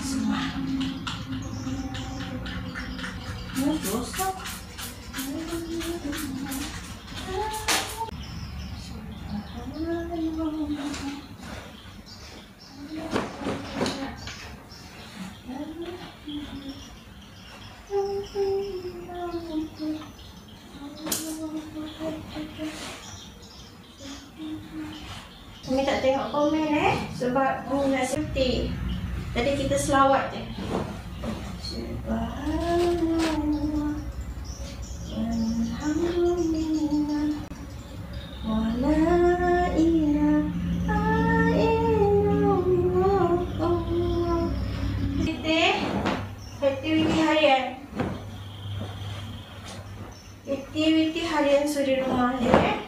semua. Ini dosa. Umi tak tengok komen sebab Umi nak cuti. Jadi kita selawat je. Subhanallah, alhamdulillah, wa la ilaha illallah. Kita aktiviti harian. Aktiviti harian suri rumah ya.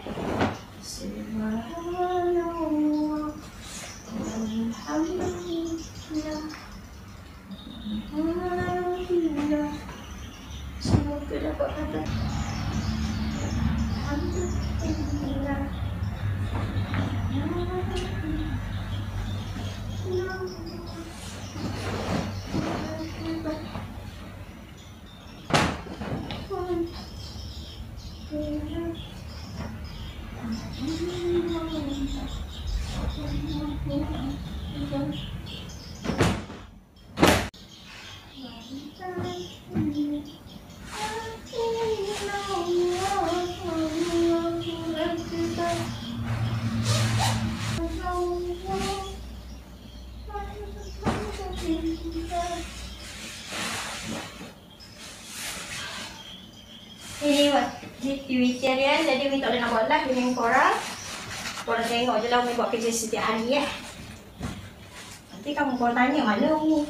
Subhanallah, alhamdulillah, alhamdulillah. Semoga dapat kata alhamdulillah. Ini aktiviti harian, jadi Umi tak boleh nak buat live dengan korang. Korang tengok je lah Umi buat kerja setiap hari Nanti kamu korang tanya mana Umi.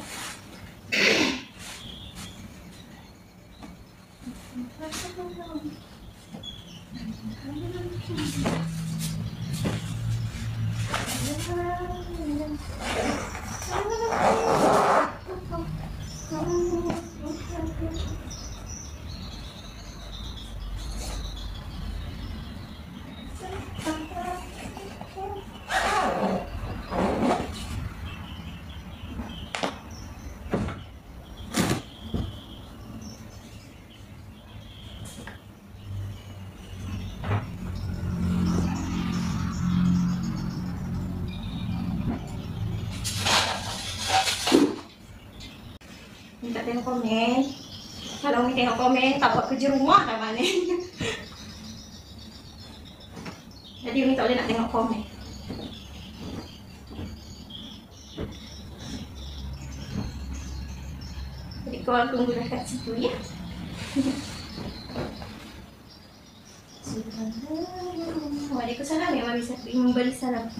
Umi tak tengok komen. Kalau Umi tengok komen, tak buat kerja rumah dah mana. Jadi Umi tak boleh nak tengok komen. Jadi korang tunggu dah kat situ ya. Waalaikumsalam ya, Mami Safi memberi salam.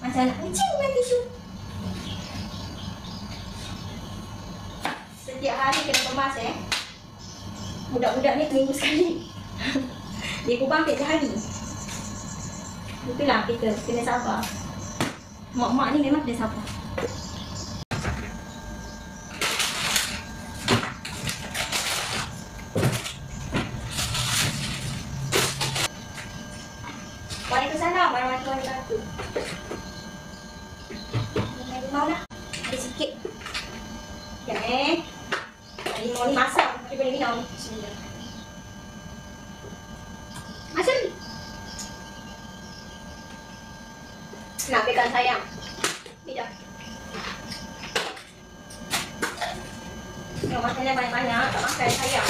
Macam nak kucing main tisu. Setiap hari kena kemas Budak-budak ni seminggu sekali. Dia kubang tiap hari. Itulah kita kena sabar. Mak-mak ni memang kena sabar. Waalaikumsalam warahmatullahi wabarakatuh. Limau lah. Ada sikit. Ya limau ni masak. Dia boleh minum. Bismillah. Masuk. Nak pegang sayang. Tidak. Yang makannya banyak-banyak. Tak makan sayang.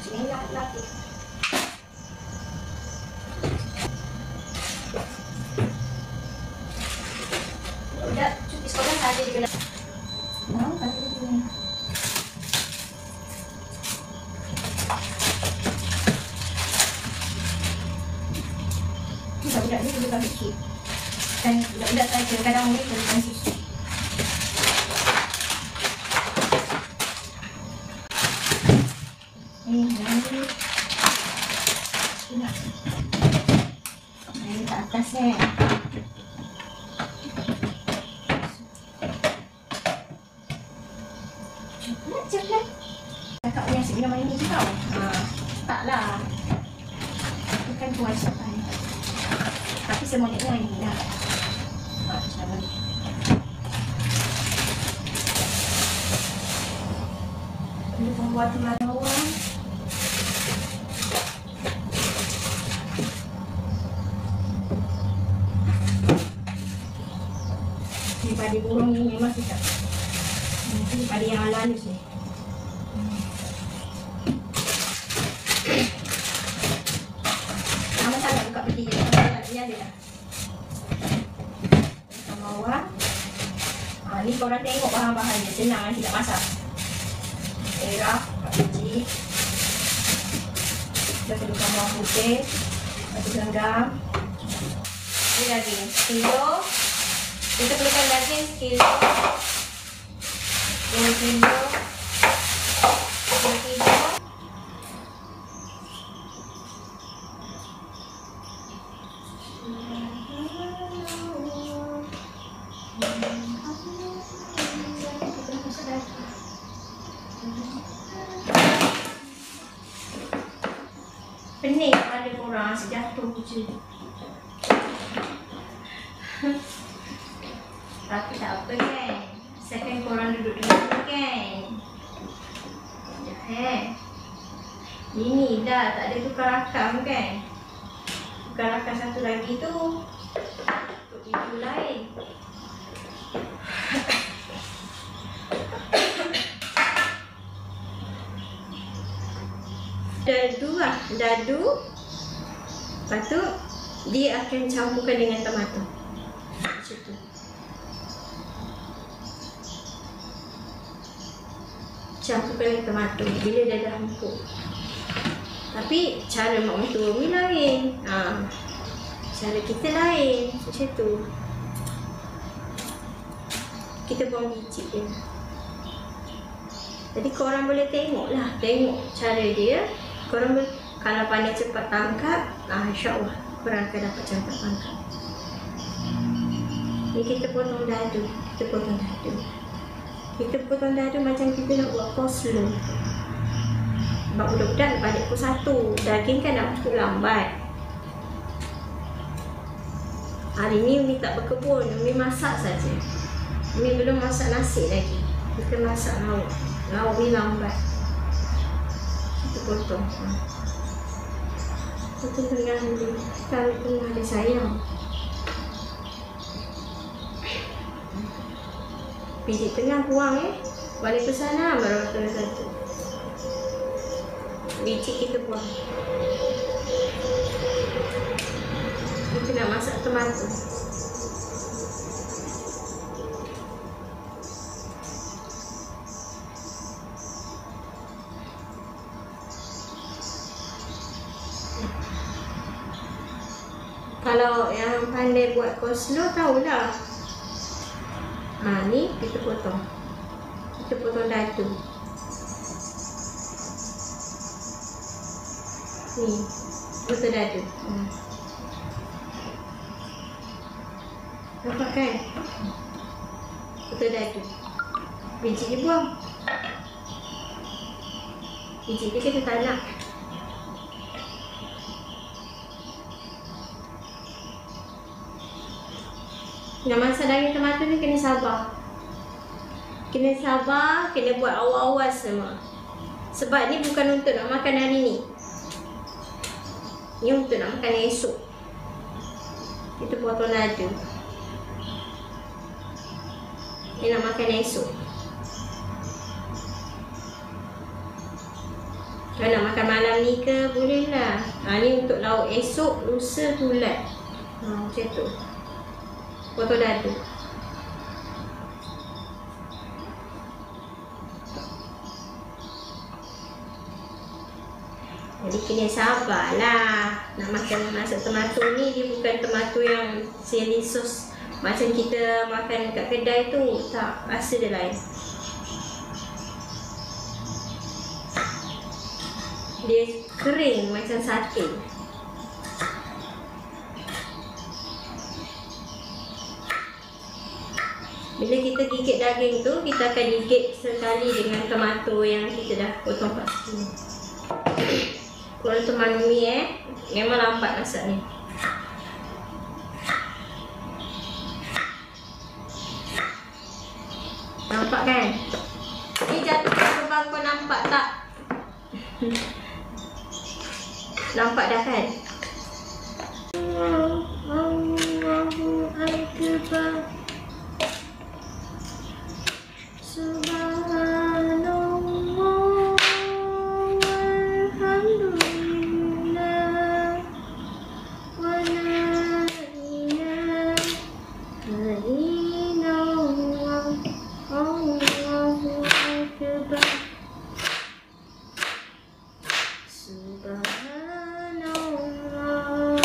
Bismillah. Lagi. Udah cuti sekolah saja digunakan. potong sikit. Dan budak-budak saja kadang boleh perlukan susu. Ni sudah. Ini kat atas Coklat. Kakak punya asyik minum air ni je tau. Taklah. Bukan kewajipan. Tapi semuanya ini dah. Macam ni. Ini pembuat tulang bawang. Ni padi burung ni memang sedap. Ini padi yang halus ni. Nama saya buka peti je. Dia ada dah. Bawang. Ni korang tengok bahan-bahan dia. Senang tidak masak. Merah, biji. Kita perlukan bawang putih. Batu garam. Ini daging sekilo. Kita perlukan daging sekilo. 2 kilo. 3 kilo. Pening pada korang sejatuh je. Tapi tak apa kan. Asalkan korang duduk dulu kan. Ini dah tak ada tukar rakam kan. Tukar rakam satu lagi tu untuk video lain. Dadu lah, dadu. Lepas tu dia akan campurkan dengan tomato. Macam tu. Campurkan dengan tomato bila dia dah empuk. Tapi cara mak mentua ni lain. Cara kita lain. Macam tu. Kita buang biji dia. Jadi korang boleh tengok lah. Tengok cara dia. Korang boleh, kalau pandai cepat tangkap, insyaAllah korang akan dapat cepat tangkap. Ni kita potong dadu. Kita potong dadu. Kita potong dadu macam kita nak buat coleslaw. Sebab budak-budak balik pukul 1. Daging kan nak pukul lambat. Hari ni Umi tak berkebun. Umi masak saja. Umi belum masak nasi lagi. Kita masak lauk. Lauk ni lambat. Kita potong. Potong tengah ni. Kalau tengah dia sayang. Pijit tengah buang Balik ke sana baru kena satu. Biji kita buang. Kita nak masak tomato. Kalau yang pandai buat coleslaw tahulah. Ni kita potong. Kita potong dadu. Ni, potong dadu. Nampak kan? Potong dadu. Biji dia buang. Biji dia kita tak nak. Nak masak daging tomato ni kena sabar. Kena sabar, kena buat awal-awal semua. Sebab ni bukan untuk nak makan hari ni. Ni untuk nak makan esok. Kita potong dadu. Ni nak makan esok. Kalau nak makan malam ni ke, boleh lah. Ni untuk lauk esok, lusa tulat. Macam tu. Potong dadu. Jadi kena sabarlah. Nak masak tomato ni, dia bukan tomato yang chili sauce macam kita makan kat kedai tu. Tak, rasa dia lain. Dia kering macam sate. Bila kita gigit daging tu, kita akan gigit sekali dengan tomato yang kita dah potong kat sini. Kalau teman mi memang lambat masak ni. Nampak kan? Ni jatuh ke bangku, nampak tak? Nampak dah kan? Allahu Akbar. Subhanallah walhamdulillah wa la ilaha illallah Allahu Akbar. Subhanallah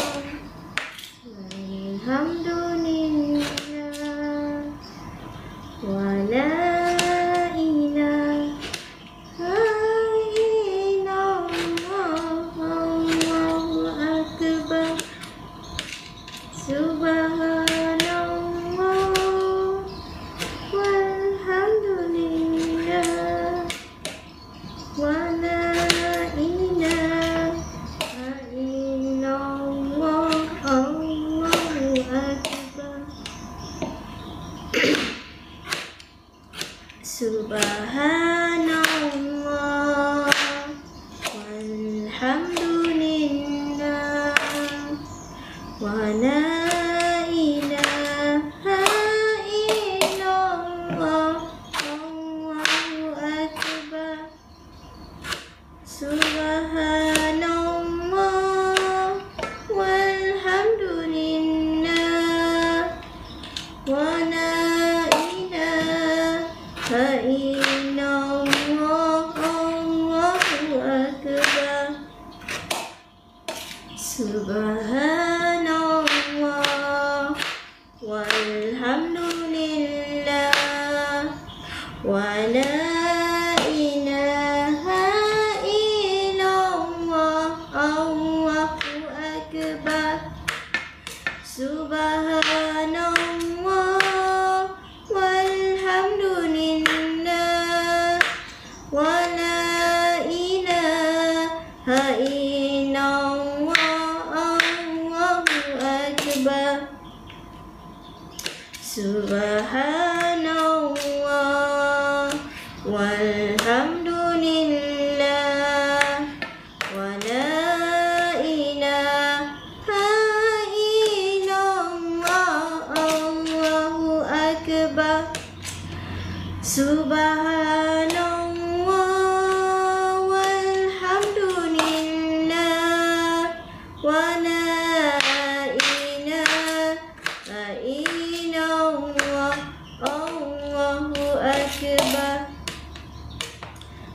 walhamdulillah wa la Subhanallah walhamdulillah wa la ilaha illallah Allahu Akbar. Subhanallah walhamdulillah wa la ilaha illallah Allahu Akbar. Subhanallah walhamdulillah wa la ilaha illallah Allahu Akbar. Subhanallah walhamdulillah wa la ilaha illallah Allahu Akbar. Subhanallah walhamdulillah wa la ilaha illallah Allahu Akbar. Subhanallah walhamdulillah wa la ilaha illallah Allahu Akbar.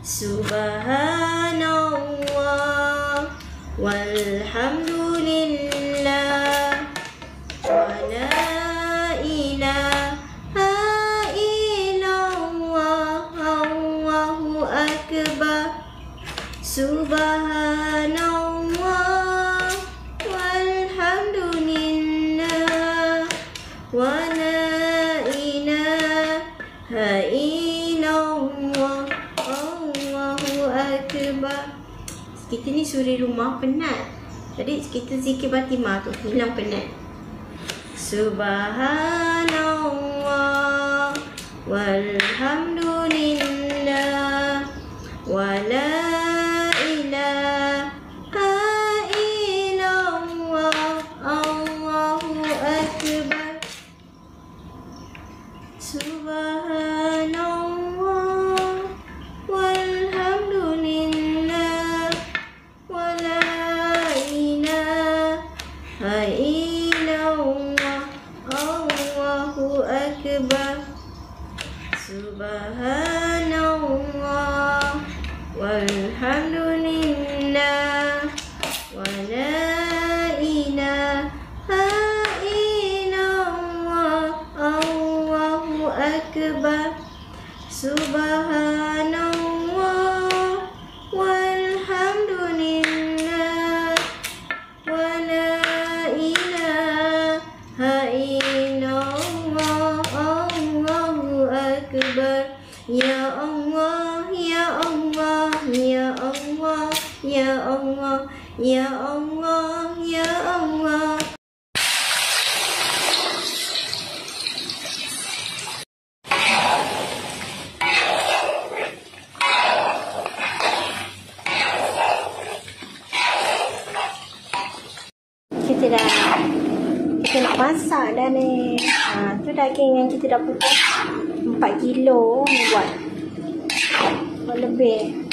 Subhanallah walhamdulillah wa la ilaha illallah Allahu Akbar. Subhanallah walhamdulillah wa la ilaha illallah Allahu Akbar. Kita ni suri rumah penat. Tadi kita zikir Fatimah tu hilang penat. Subhanallah walhamdulillah wa la ilaha illallah Allahu Akbar. Subhanallah walhamdulillah wa la ilaha illallah Allahu Akbar. Subhanallah Subhanallah walhamdulillah wa la ilaha illallah Allahu akbar. Ya Allah, ya Allah, ya Allah, ya Allah, ya Allah, ya Allah. Kita nak masak dah ni. Tu daging yang kita dah potong 4 kilo ni buat lebih.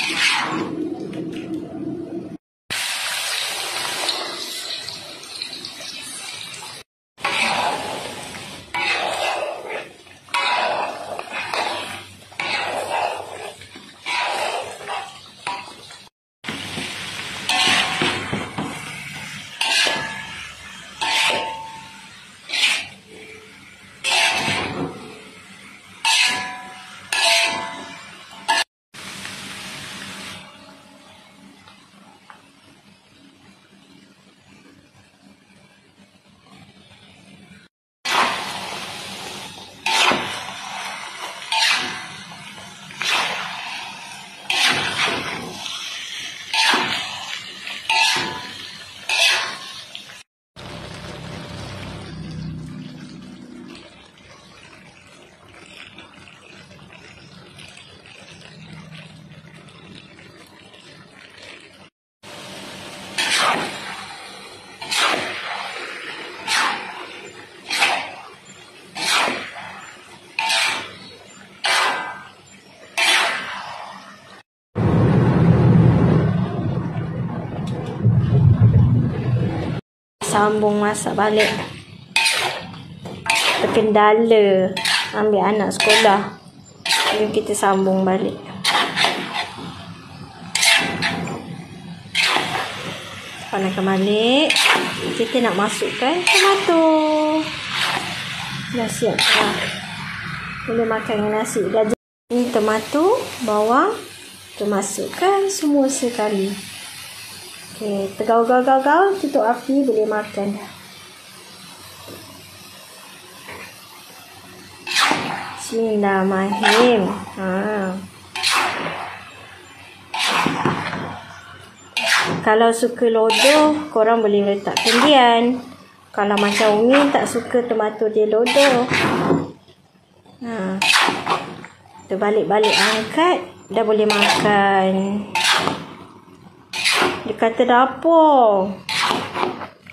Sambung masak balik. Terkendala ambil anak sekolah, jadi kita sambung balik. Panaskan balik. Kita nak masukkan tomato. Dah siap dah. Boleh makan dengan nasi. Dah. Ini tomato, bawang. Kita masukkan semua sekali. Okey, tergaul-gaul-gaul, tutup api, boleh makan dah. Bismillahirrahmanirrahim. Kalau suka lodoh, korang boleh letak kendian. Kalau macam Umi tak suka tomato dia lodoh. Terbalik-balik angkat, dah boleh makan. Dia kata dapur.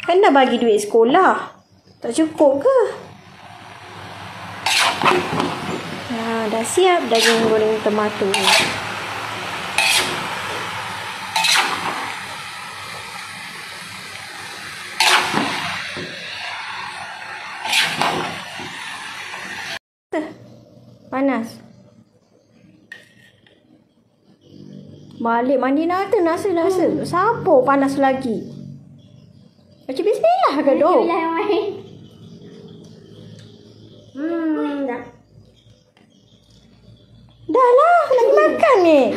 Kan dah bagi duit sekolah. Tak cukup ke? Dah siap daging goreng tomato. Panas. Balik mandi nata nasa. Sapu panas lagi. Macam bismillah ke dok? Dah. Dah lah, nak makan ni.